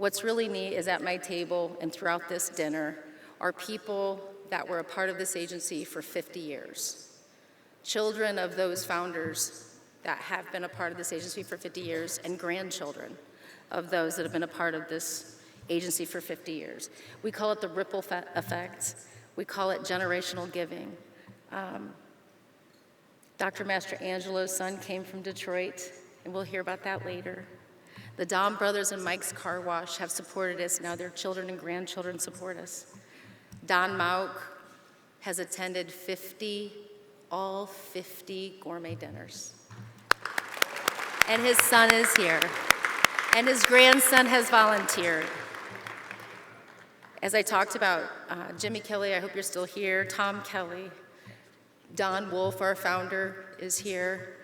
What's really neat is at my table and throughout this dinner are people that were a part of this agency for 50 years. Children of those founders that have been a part of this agency for 50 years and grandchildren of those that have been a part of this agency for 50 years. We call it the ripple effect. We call it generational giving. Dr. Master Angelo's son came from Detroit, and we'll hear about that later. The Dom brothers and Mike's Car Wash have supported us. Now their children and grandchildren support us. Don Mauk has attended all 50 gourmet dinners. And his son is here. And his grandson has volunteered. As I talked about, Jimmy Kelly, I hope you're still here, Tom Kelly, Don Wolf, our founder, is here.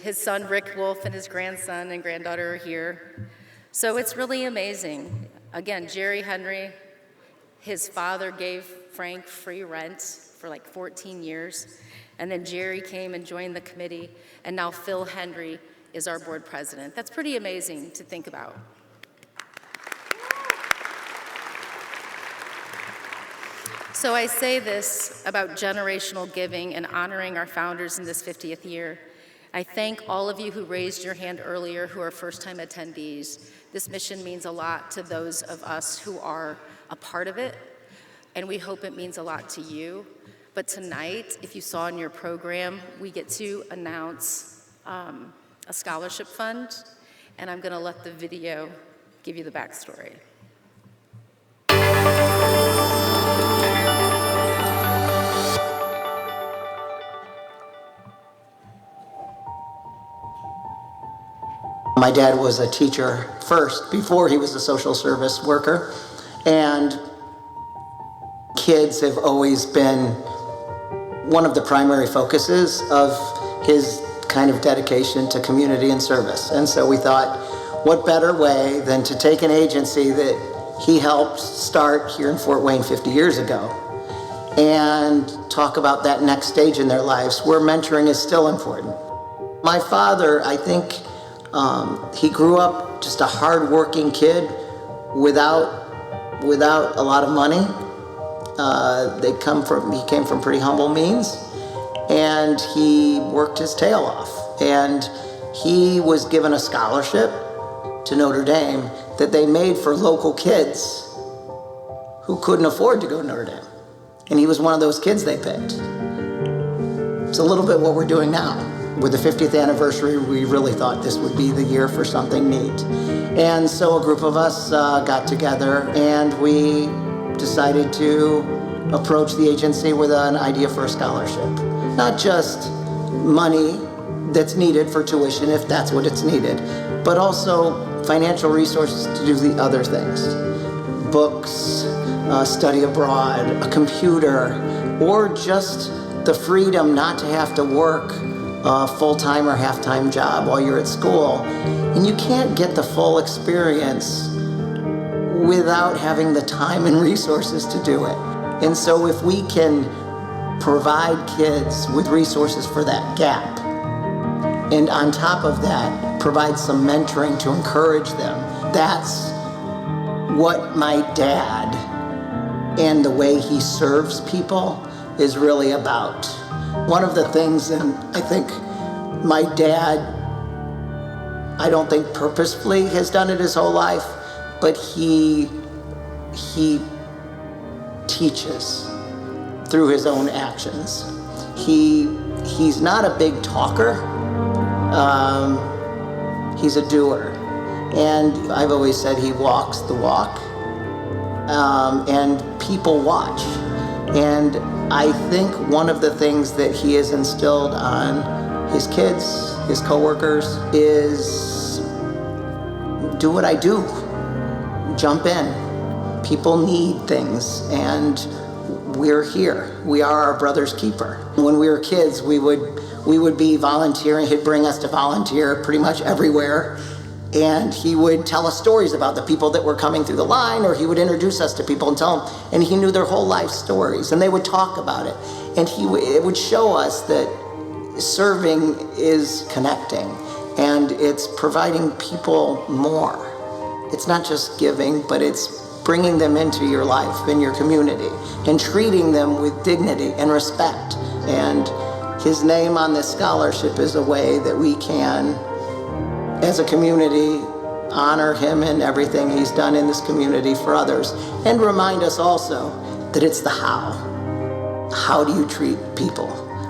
His son Rick Wolf and his grandson and granddaughter are here. So it's really amazing. Again, Jerry Henry, his father gave Frank free rent for like 14 years. And then Jerry came and joined the committee. And now Phil Henry is our board president. That's pretty amazing to think about. So I say this about generational giving and honoring our founders in this 50th year. I thank all of you who raised your hand earlier who are first-time attendees. This mission means a lot to those of us who are a part of it, and we hope it means a lot to you. But tonight, if you saw in your program, we get to announce a scholarship fund, and I'm gonna let the video give you the backstory. My dad was a teacher first, before he was a social service worker, and kids have always been one of the primary focuses of his kind of dedication to community and service. And so we thought, what better way than to take an agency that he helped start here in Fort Wayne 50 years ago and talk about that next stage in their lives where mentoring is still important. My father, I think, he grew up just a hard-working kid without a lot of money. He came from pretty humble means, and he worked his tail off. And he was given a scholarship to Notre Dame that they made for local kids who couldn't afford to go to Notre Dame. And he was one of those kids they picked. It's a little bit what we're doing now. With the 50th anniversary, we really thought this would be the year for something neat. And so a group of us got together and we decided to approach the agency with an idea for a scholarship. Not just money that's needed for tuition, if that's what it's needed, but also financial resources to do the other things. Books, study abroad, a computer, or just the freedom not to have to work a full-time or half-time job while you're at school. And you can't get the full experience without having the time and resources to do it. And so if we can provide kids with resources for that gap, and on top of that, provide some mentoring to encourage them, that's what my dad and the way he serves people is really about. One of the things, and I think my dad, I don't think purposefully has done it his whole life, but he teaches through his own actions. He's not a big talker, he's a doer. And I've always said he walks the walk, and people watch. And I think one of the things that he has instilled on his kids, his coworkers, is do what I do. Jump in. People need things, and we're here. We are our brother's keeper. When we were kids, we would be volunteering. He'd bring us to volunteer pretty much everywhere. And he would tell us stories about the people that were coming through the line, or he would introduce us to people and tell them, and he knew their whole life stories, and they would talk about it. And it would show us that serving is connecting, and it's providing people more. it's not just giving, but it's bringing them into your life and your community and treating them with dignity and respect. And his name on this scholarship is a way that we can, as a community, honor him and everything he's done in this community for others, and remind us also that it's the how. How do you treat people?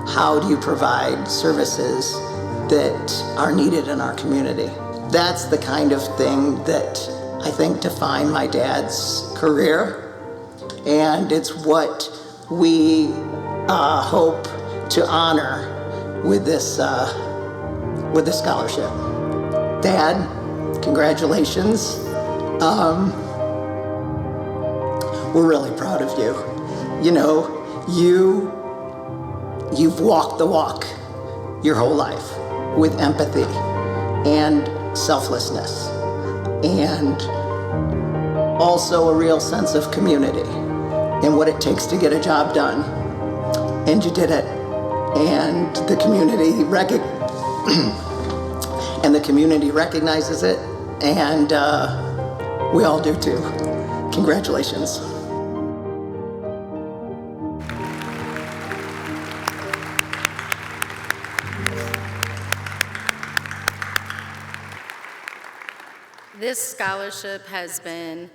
How do you provide services that are needed in our community? That's the kind of thing that I think defined my dad's career, and it's what we hope to honor with this scholarship. Dad, congratulations. We're really proud of you. You know, you've walked the walk your whole life with empathy and selflessness, and also a real sense of community and what it takes to get a job done. And you did it, and the community recognizes it, and we all do too. Congratulations. This scholarship has been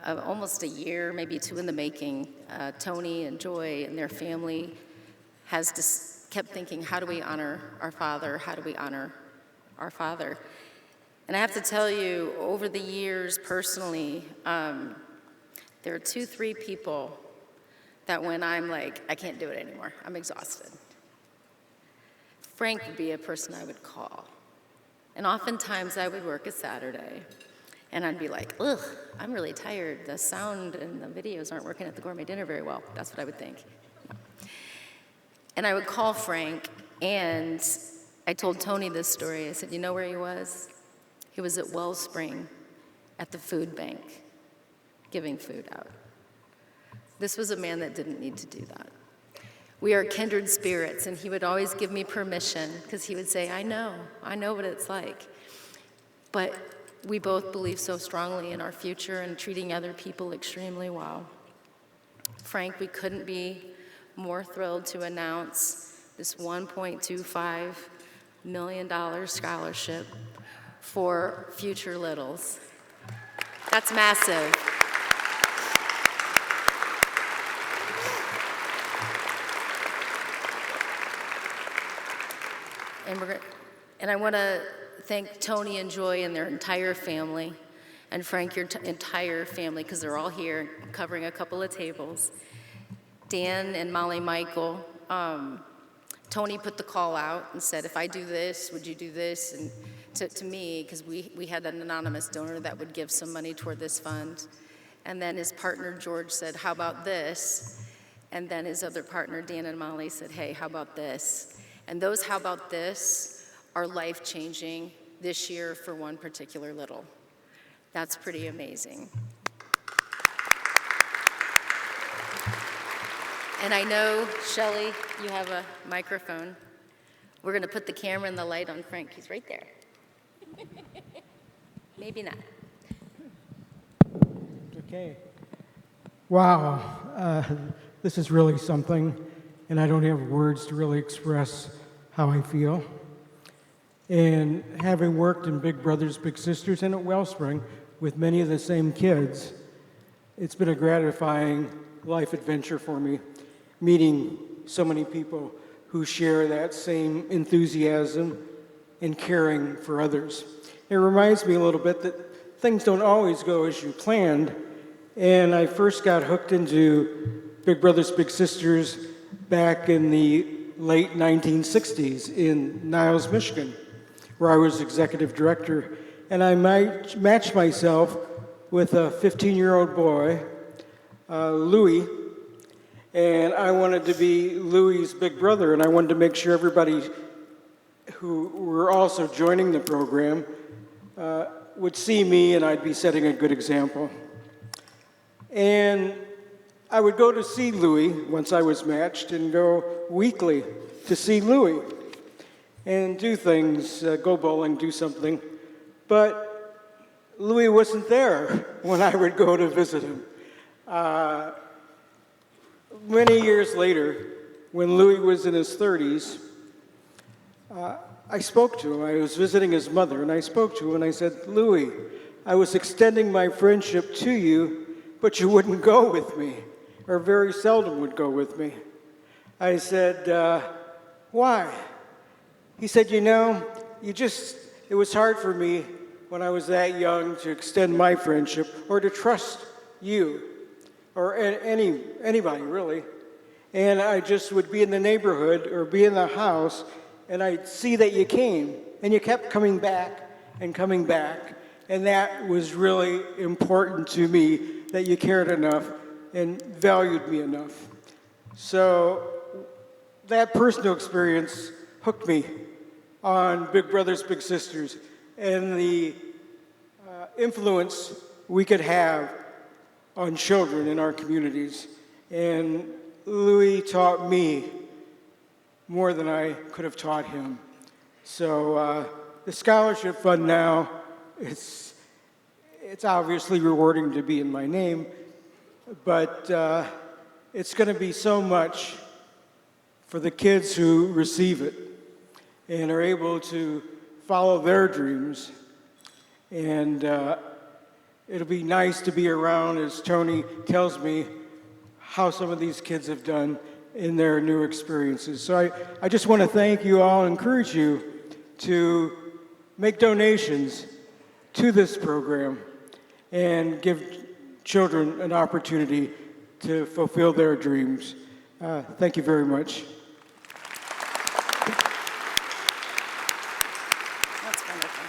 almost a year, maybe 2 in the making. Tony and Joy and their family has just kept thinking, how do we honor our father? How do we honor our father? And I have to tell you, over the years, personally, there are 2, 3 people that when I'm like, I can't do it anymore, I'm exhausted. Frank would be a person I would call. And oftentimes I would work a Saturday, and I'd be like, ugh, I'm really tired. The sound and the videos aren't working at the Gourmet Dinner very well. That's what I would think. And I would call Frank, and I told Tony this story. I said, you know where he was? He was at Wellspring at the food bank, giving food out. This was a man that didn't need to do that. We are kindred spirits, and he would always give me permission, because he would say, I know what it's like. But we both believe so strongly in our future and treating other people extremely well. Frank, we couldn't be more thrilled to announce this $1.25 million scholarship for future littles. That's massive. And I want to thank Tony and Joy and their entire family, and Frank, your entire family, because they're all here covering a couple of tables. Dan and Molly Michael, Tony put the call out and said, if I do this, would you do this? And to me, because we had an anonymous donor that would give some money toward this fund. And then his partner, George, said, how about this? And then his other partner, Dan and Molly, said, hey, how about this? And those how about this are life-changing this year for one particular little. That's pretty amazing. And I know, Shelley, you have a microphone. We're going to put the camera and the light on Frank. He's right there. Maybe not. Okay. Wow. This is really something, and I don't have words to really express how I feel. And having worked in Big Brothers Big Sisters and at Wellspring with many of the same kids, it's been a gratifying life adventure for me, meeting so many people who share that same enthusiasm and caring for others. It reminds me a little bit that things don't always go as you planned, and I first got hooked into Big Brothers Big Sisters back in the late 1960s in Niles, Michigan, where I was executive director, and I matched myself with a 15-year-old boy, Louis, and I wanted to be Louis's big brother, and I wanted to make sure everybody who were also joining the program would see me, and I'd be setting a good example. And I would go to see Louis once I was matched, and go weekly to see Louis and do things, go bowling, do something. But Louis wasn't there when I would go to visit him. Many years later, when Louis was in his 30s, I spoke to him. I was visiting his mother, and I spoke to him, and I said, Louis, I was extending my friendship to you, but you wouldn't go with me, or very seldom would go with me. I said, why? He said, you know, it was hard for me when I was that young to extend my friendship or to trust you or anybody really. And I just would be in the neighborhood or be in the house and I'd see that you came and you kept coming back and coming back. And that was really important to me, that you cared enough and valued me enough. So that personal experience hooked me on Big Brothers Big Sisters and the influence we could have on children in our communities. And Louis taught me more than I could have taught him. So the scholarship fund now, it's obviously rewarding to be in my name, but it's going to be so much for the kids who receive it and are able to follow their dreams. And it'll be nice to be around, as Tony tells me, how some of these kids have done in their new experiences. So I just want to thank you all and encourage you to make donations to this program and give children an opportunity to fulfill their dreams. Thank you very much. That's wonderful.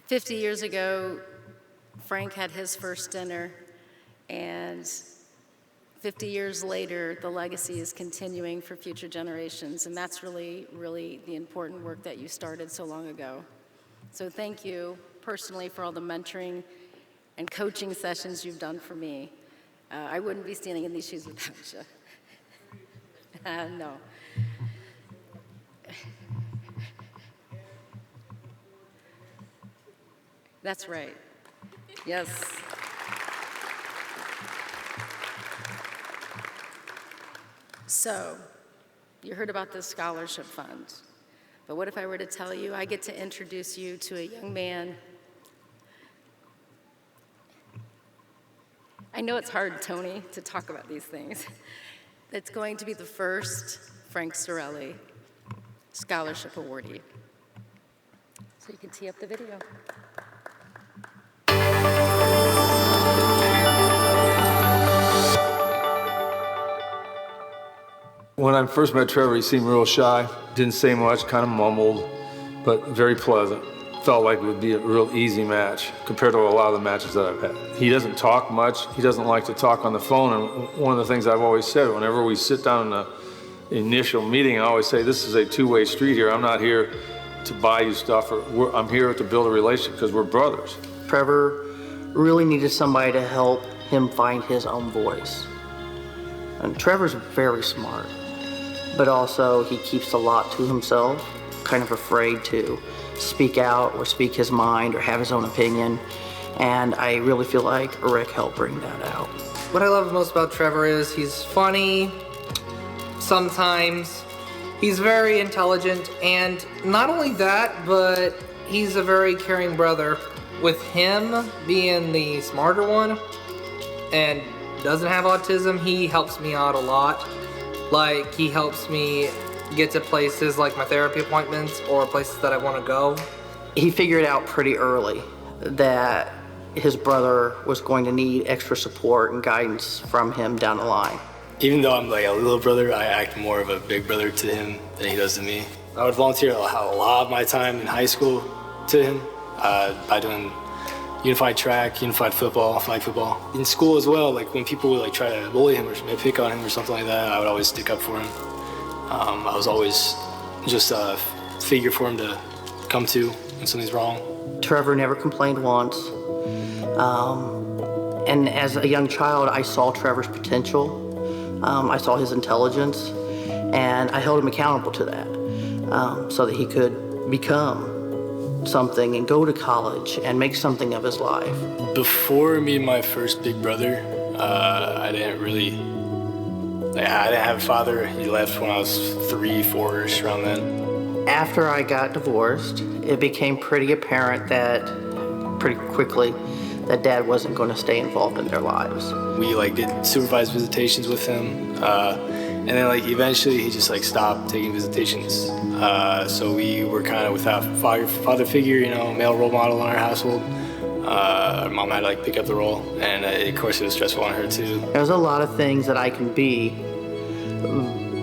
"50 years ago, Frank had his first dinner, and 50 years later, the legacy is continuing for future generations, and that's really, really the important work that you started so long ago. So thank you personally for all the mentoring and coaching sessions you've done for me. I wouldn't be standing in these shoes without you. No. That's right. Yes. So, you heard about this scholarship fund, but what if I were to tell you I get to introduce you to a young man? I know it's hard, Tony, to talk about these things. It's going to be the first Frank Zirille scholarship awardee. So you can tee up the video. When I first met Trevor, he seemed real shy, didn't say much, kind of mumbled, but very pleasant. Felt like it would be a real easy match compared to a lot of the matches that I've had. He doesn't talk much. He doesn't like to talk on the phone. And one of the things I've always said, whenever we sit down in the initial meeting, I always say, this is a two-way street here. I'm not here to buy you stuff. I'm here to build a relationship because we're brothers. Trevor really needed somebody to help him find his own voice. And Trevor's very smart, but also he keeps a lot to himself, kind of afraid to speak out or speak his mind or have his own opinion. And I really feel like Rick helped bring that out. What I love most about Trevor is he's funny sometimes, he's very intelligent, and not only that, but he's a very caring brother. With him being the smarter one and doesn't have autism, he helps me out a lot. Like, he helps me get to places like my therapy appointments or places that I want to go. He figured out pretty early that his brother was going to need extra support and guidance from him down the line. Even though I'm like a little brother, I act more of a big brother to him than he does to me. I would volunteer a lot of my time in high school to him by doing unified track, unified football, flag football. In school as well, like when people would like try to bully him or pick on him or something like that, I would always stick up for him. I was always just a figure for him to come to when something's wrong. Trevor never complained once. And as a young child, I saw Trevor's potential. I saw his intelligence, and I held him accountable to that. so that he could become something and go to college and make something of his life. Before meeting my first big brother, I didn't have a father. He left when I was 3, 4-ish, around then. After I got divorced, it became pretty apparent that pretty quickly that Dad wasn't going to stay involved in their lives. We did supervised visitations with him, and then eventually he just stopped taking visitations. So we were kind of without father figure, male role model in our household. Our mom had to pick up the role, and of course it was stressful on her too. There's a lot of things that I can be.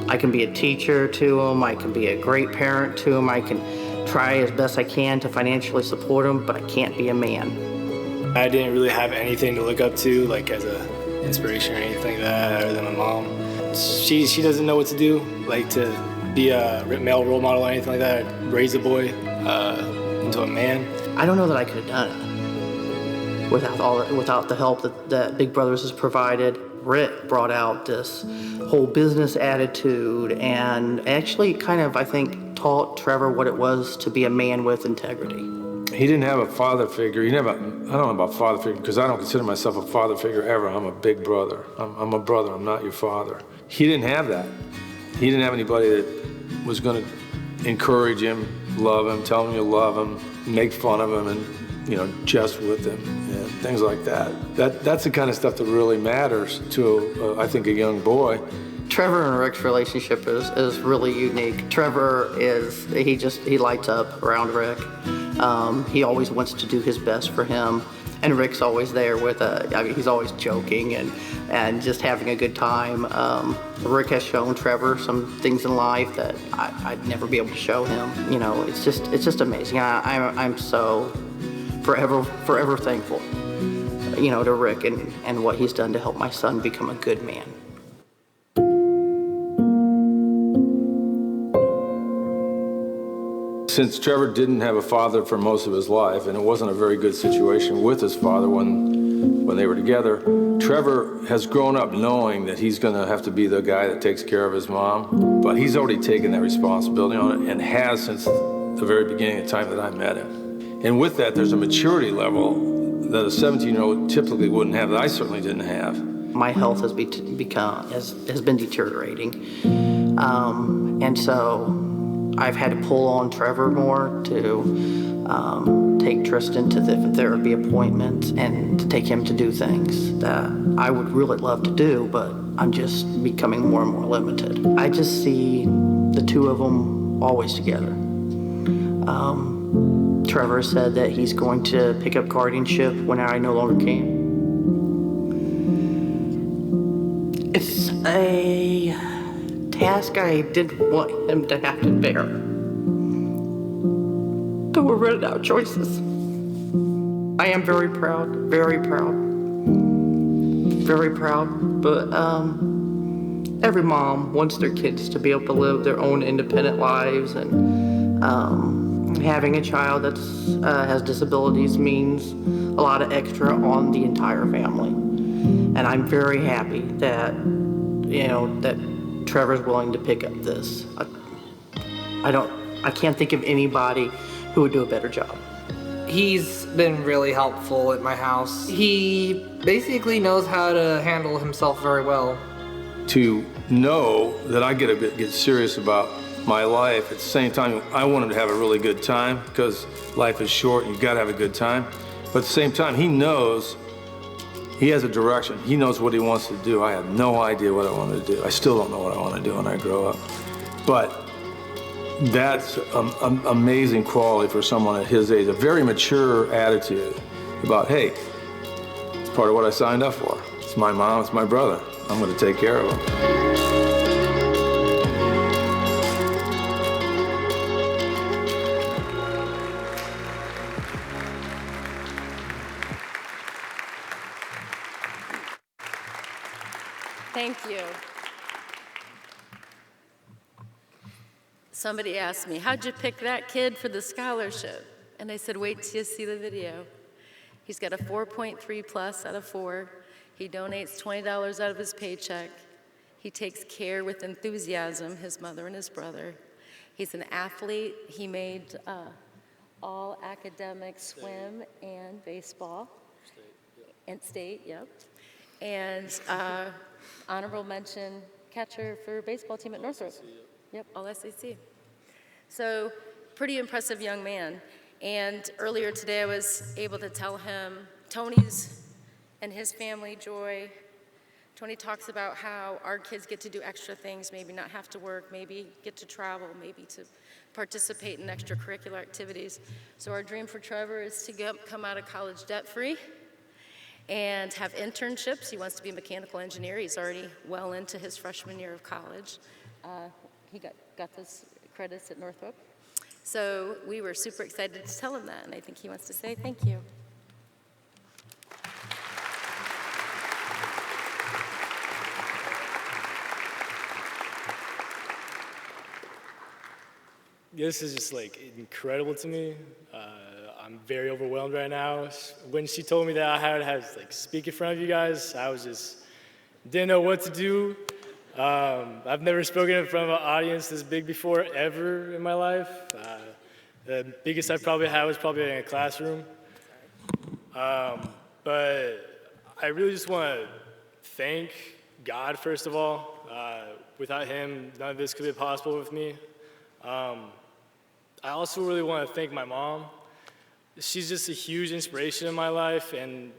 I can be a teacher to him, I can be a great parent to him, I can try as best I can to financially support him, but I can't be a man. I didn't really have anything to look up to, as an inspiration or anything like that, other than my mom. She doesn't know what to do, to be a male role model or anything like that, raise a boy into a man. I don't know that I could have done it without the help that Big Brothers has provided. Rick brought out this whole business attitude and actually kind of, I think, taught Trevor what it was to be a man with integrity. He didn't have a father figure. I don't know about father figure because I don't consider myself a father figure ever. I'm a big brother. I'm a brother. I'm not your father. He didn't have that. He didn't have anybody that was going to encourage him, love him, tell him you love him, make fun of him, and jest with him and things like that. That's the kind of stuff that really matters to, I think, a young boy. Trevor and Rick's relationship is really unique. Trevor he lights up around Rick. He always wants to do his best for him, and Rick's always there he's always joking and just having a good time. Rick has shown Trevor some things in life that I'd never be able to show him. It's just amazing. I'm so forever thankful, to Rick and what he's done to help my son become a good man. Since Trevor didn't have a father for most of his life, and it wasn't a very good situation with his father when they were together, Trevor has grown up knowing that he's going to have to be the guy that takes care of his mom, but he's already taken that responsibility on it and has since the very beginning of the time that I met him. And with that, there's a maturity level that a 17-year-old typically wouldn't have, that I certainly didn't have. My health has been deteriorating, and so I've had to pull on Trevor more to take Tristan to different therapy appointments and to take him to do things that I would really love to do, but I'm just becoming more and more limited. I just see the two of them always together. Trevor said that he's going to pick up guardianship when I no longer can. It's a task I didn't want him to have to bear. But we're running out of choices. I am very proud, very proud. Very proud, but every mom wants their kids to be able to live their own independent lives, and having a child that has disabilities means a lot of extra on the entire family. And I'm very happy that, that Trevor's willing to pick up this. I can't think of anybody who would do a better job. He's been really helpful at my house. He basically knows how to handle himself very well. To know that I get serious about my life, at the same time, I want him to have a really good time because life is short and you've got to have a good time. But at the same time, he knows he has a direction. He knows what he wants to do. I have no idea what I want to do. I still don't know what I want to do when I grow up. But that's an amazing quality for someone at his age, a very mature attitude about, hey, it's part of what I signed up for. It's my mom, it's my brother. I'm going to take care of them. Thank you. Somebody asked me, how'd you pick that kid for the scholarship? And I said, wait till you see the video. He's got a 4.3 plus out of 4. He donates $20 out of his paycheck. He takes care with enthusiasm, his mother and his brother. He's an athlete. He made all academic swim and baseball. And state, yep. And honorable mention catcher for baseball team at Northrop. Yep, all SEC. So pretty impressive young man. And earlier today I was able to tell him Tony's and his family joy. Tony talks about how our kids get to do extra things, maybe not have to work, maybe get to travel, maybe to participate in extracurricular activities. So our dream for Trevor is to come out of college debt-free and have internships. He wants to be a mechanical engineer. He's already well into his freshman year of college. He got those credits at Northrop. So we were super excited to tell him that, and I think he wants to say thank you. This is just like incredible to me. I'm very overwhelmed right now. When she told me that I had to like speak in front of you guys, I was just didn't know what to do. I've never spoken in front of an audience this big before ever in my life. The biggest I probably had was probably in a classroom. But I really just want to thank God first of all. Without Him, none of this could be possible with me. I also really want to thank my mom. She's just a huge inspiration in my life, and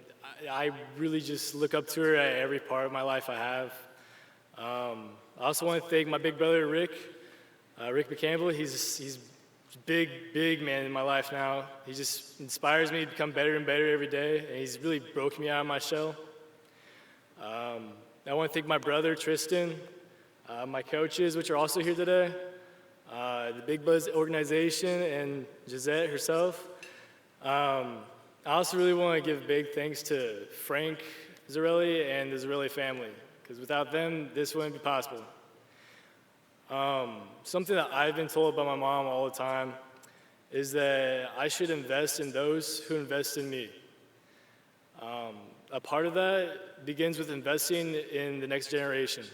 I really just look up to her at every part of my life I have. I also want to thank my big brother, Rick McCampbell. He's a big man in my life now. He just inspires me to become better and better every day, and he's really broken me out of my shell. I want to thank my brother, Tristan, my coaches, which are also here today, the Big Buzz organization, and Gisette herself. I also really want to give big thanks to Frank Zirille and the Zirille family, because without them, this wouldn't be possible. Something that I've been told by my mom all the time is that I should invest in those who invest in me. A part of that begins with investing in the next generation.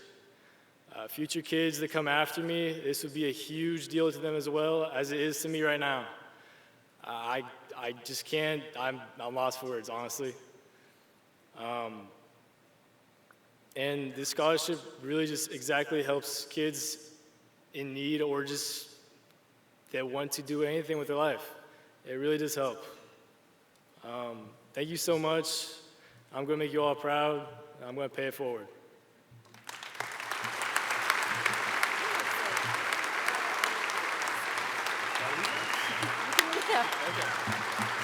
Future kids that come after me, this would be a huge deal to them as well as it is to me right now. I just can't, I'm lost for words, honestly. And this scholarship really just exactly helps kids in need or just that want to do anything with their life. It really does help. Thank you so much. I'm gonna make you all proud. I'm gonna pay it forward. Yeah.